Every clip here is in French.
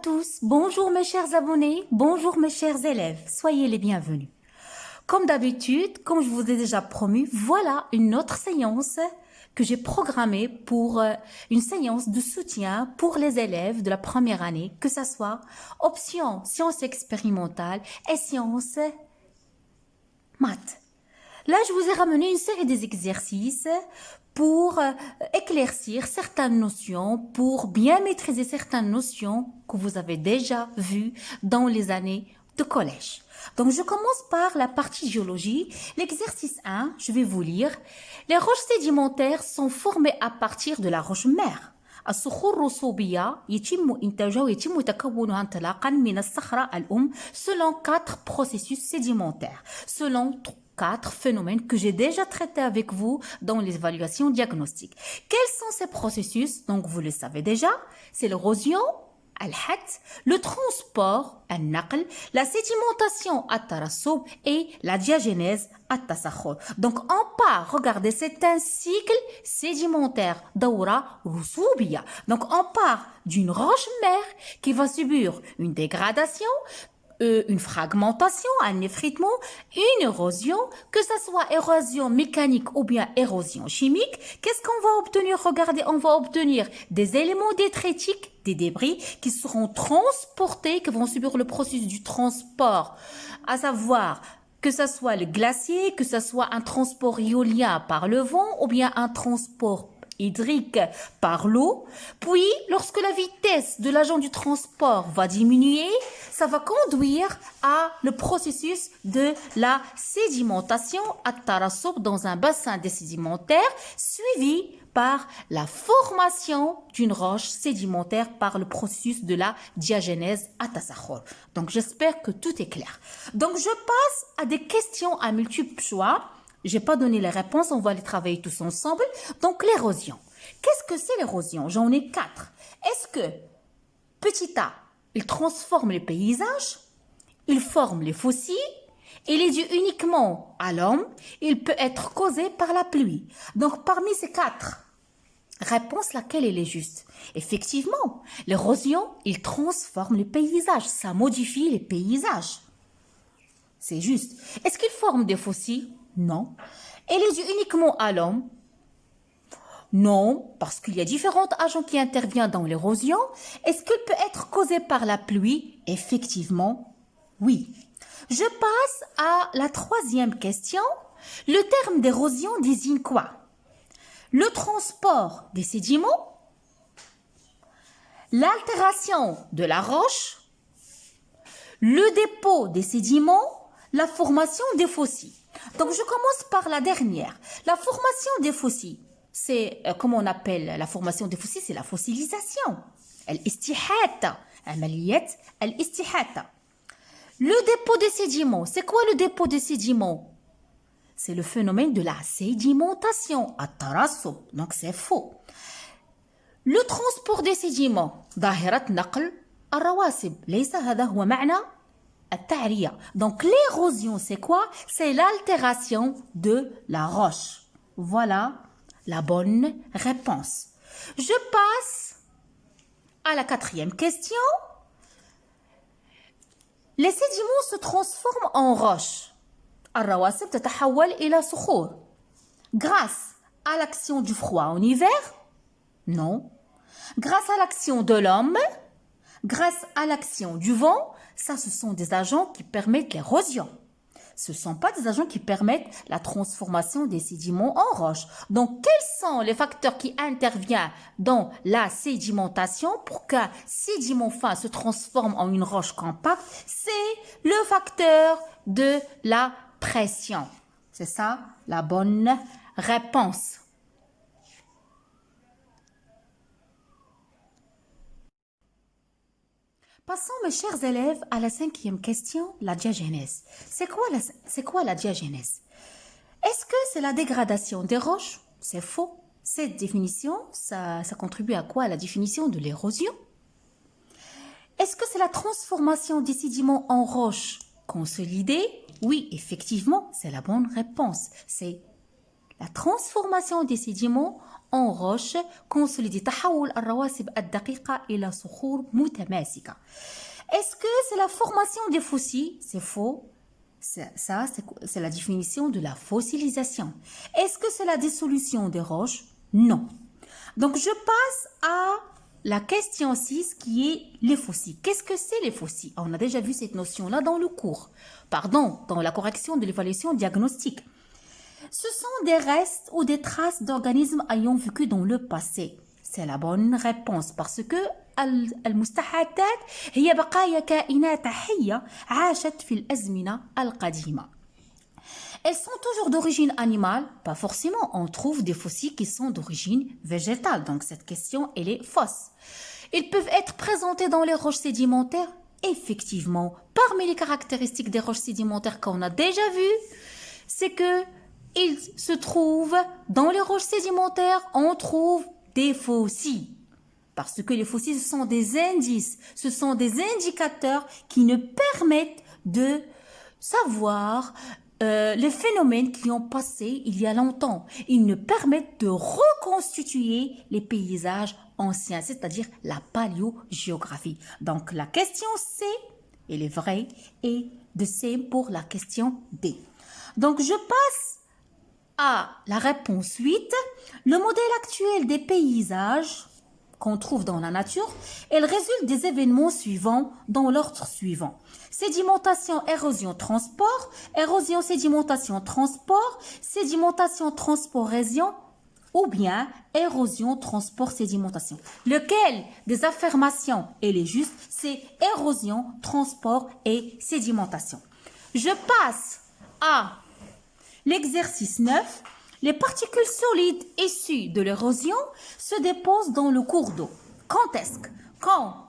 tous, bonjour mes chers abonnés, bonjour mes chers élèves, soyez les bienvenus. Comme d'habitude, comme je vous ai déjà promis, voilà une autre séance que j'ai programmée pour une séance de soutien pour les élèves de la première année, que ce soit option sciences expérimentales et sciences maths. Là, je vous ai ramené une série d'exercices pour éclaircir certaines notions, pour bien maîtriser certaines notions que vous avez déjà vues dans les années de collège. Donc, je commence par la partie géologie. L'exercice 1, je vais vous lire. Les roches sédimentaires sont formées à partir de la roche-mère. الصخور الرسوبية يتم إنتاجها ويتم تكونها انطلاقا من الصخرة الأم selon 4 processus sédimentaires, selon 4 phénomènes que j'ai déjà traités avec vous dans l'évaluation diagnostique. Quels sont ces processus? Donc vous le savez déjà, c'est l'érosion, le transport, la sédimentation, et la diagénèse, donc on part, regardez, c'est un cycle sédimentaire, donc on part d'une roche-mère qui va subir une dégradation, une fragmentation, un effritement, une érosion, que ce soit érosion mécanique ou bien érosion chimique. Qu'est-ce qu'on va obtenir? Regardez, on va obtenir des éléments détritiques, des débris qui seront transportés, qui vont subir le processus du transport, à savoir que ce soit le glacier, que ce soit un transport éolien par le vent ou bien un transport hydrique par l'eau. Puis, lorsque la vitesse de l'agent du transport va diminuer, ça va conduire à le processus de la sédimentation à Tarassop dans un bassin des sédimentaires, suivi par la formation d'une roche sédimentaire par le processus de la diagénèse à Tassakhor. Donc, j'espère que tout est clair. Donc, je passe à des questions à multiples choix. J'ai pas donné les réponses, on va les travailler tous ensemble. Donc, l'érosion. Qu'est-ce que c'est l'érosion? J'en ai 4. Est-ce que, petit a, il transforme les paysages, il forme les fossiles, il est dû uniquement à l'homme, il peut être causé par la pluie. Donc, parmi ces 4 réponses, laquelle elle est juste? Effectivement, l'érosion, il transforme les paysages, ça modifie les paysages. C'est juste. Est-ce qu'il forme des fossiles? Non. Elle est due uniquement à l'homme? Non, parce qu'il y a différents agents qui interviennent dans l'érosion. Est-ce qu'elle peut être causée par la pluie? Effectivement, oui. Je passe à la 3e question. Le terme d'érosion désigne quoi? Le transport des sédiments, l'altération de la roche, le dépôt des sédiments, la formation des fossiles. Donc, je commence par la dernière. La formation des fossiles, c'est, comment on appelle la formation des fossiles? C'est la fossilisation. Al-istihata. Amaliyat al-istihata. Le dépôt des sédiments. C'est quoi le dépôt des sédiments? C'est le phénomène de la sédimentation. At-tarassub. Donc, c'est faux. Le transport des sédiments. ظاهرة نقل الرواسب. ليس هذا هو معنى التعرية. Donc, l'érosion, c'est quoi? C'est l'altération de la roche. Voilà la bonne réponse. Je passe à la 4e question. Les sédiments se transforment en roche. الرواسب تتحول إلى صخور. Grâce à l'action du froid en hiver? Non. Grâce à l'action de l'homme? Grâce à l'action du vent? Ça, ce sont des agents qui permettent l'érosion. Ce ne sont pas des agents qui permettent la transformation des sédiments en roche. Donc, quels sont les facteurs qui interviennent dans la sédimentation pour qu'un sédiment fin se transforme en une roche compacte? C'est le facteur de la pression. C'est ça la bonne réponse. Passons, mes chers élèves, à la 5e question, la diagénèse. C'est quoi la diagénèse? Est-ce que c'est la dégradation des roches? C'est faux. Cette définition, ça contribue à quoi? À la définition de l'érosion. Est-ce que c'est la transformation des sédiments en roches consolidées? Oui, effectivement, c'est la bonne réponse. C'est la transformation des sédiments en roche consolidée تحول الرواسب الدقيقة إلى صخور متماسكة. Est-ce que c'est la formation des fossiles? C'est faux. Ça, c'est la définition de la fossilisation. Est-ce que c'est la dissolution des roches? Non. Donc, je passe à la question 6 qui est les fossiles. Qu'est-ce que c'est les fossiles? On a déjà vu cette notion-là dans le cours. Pardon, dans la correction de l'évaluation diagnostique. Ce sont des restes ou des traces d'organismes ayant vécu dans le passé. C'est la bonne réponse parce que المستحاثات هي بقايا كائنات حية عاشت في الأزمنة القديمة. Elles sont toujours d'origine animale? Pas forcément, on trouve des fossiles qui sont d'origine végétale. Donc cette question, elle est fausse. Ils peuvent être présentés dans les roches sédimentaires? Effectivement, parmi les caractéristiques des roches sédimentaires qu'on a déjà vues, c'est que ils se trouvent dans les roches sédimentaires, on trouve des fossiles. Parce que les fossiles, ce sont des indices, ce sont des indicateurs qui nous permettent de savoir les phénomènes qui ont passé il y a longtemps. Ils nous permettent de reconstituer les paysages anciens, c'est-à-dire la paléogéographie. Donc la question C, elle est vraie, et de C pour la question D. Donc je passe à la réponse 8. Le modèle actuel des paysages qu'on trouve dans la nature, elle résulte des événements suivants dans l'ordre suivant. Sédimentation, érosion, transport, érosion, sédimentation, transport, sédimentation, transport, érosion, ou bien érosion, transport, sédimentation. Lequel des affirmations est juste? C'est érosion, transport et sédimentation. Je passe à l'exercice 9. Les particules solides issues de l'érosion se déposent dans le cours d'eau. Quand est-ce que? Quand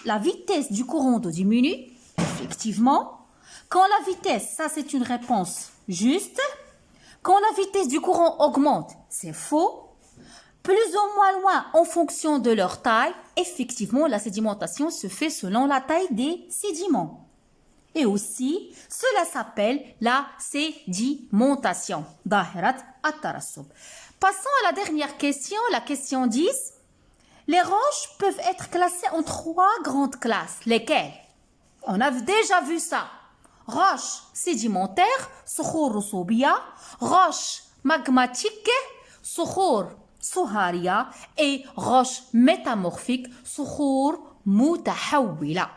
la vitesse du courant d'eau diminue, effectivement. Quand la vitesse, ça c'est une réponse juste. Quand la vitesse du courant augmente, c'est faux. Plus ou moins loin en fonction de leur taille, effectivement la sédimentation se fait selon la taille des sédiments. Et aussi, cela s'appelle la sédimentation. Dahirat at-tarassub. Passons à la dernière question, la question 10. Les roches peuvent être classées en 3 grandes classes. Lesquelles? On a déjà vu ça. Roches sédimentaires, صخور رسوبية, roches magmatiques, صخور صهارية, et roches métamorphiques, صخور متحولة.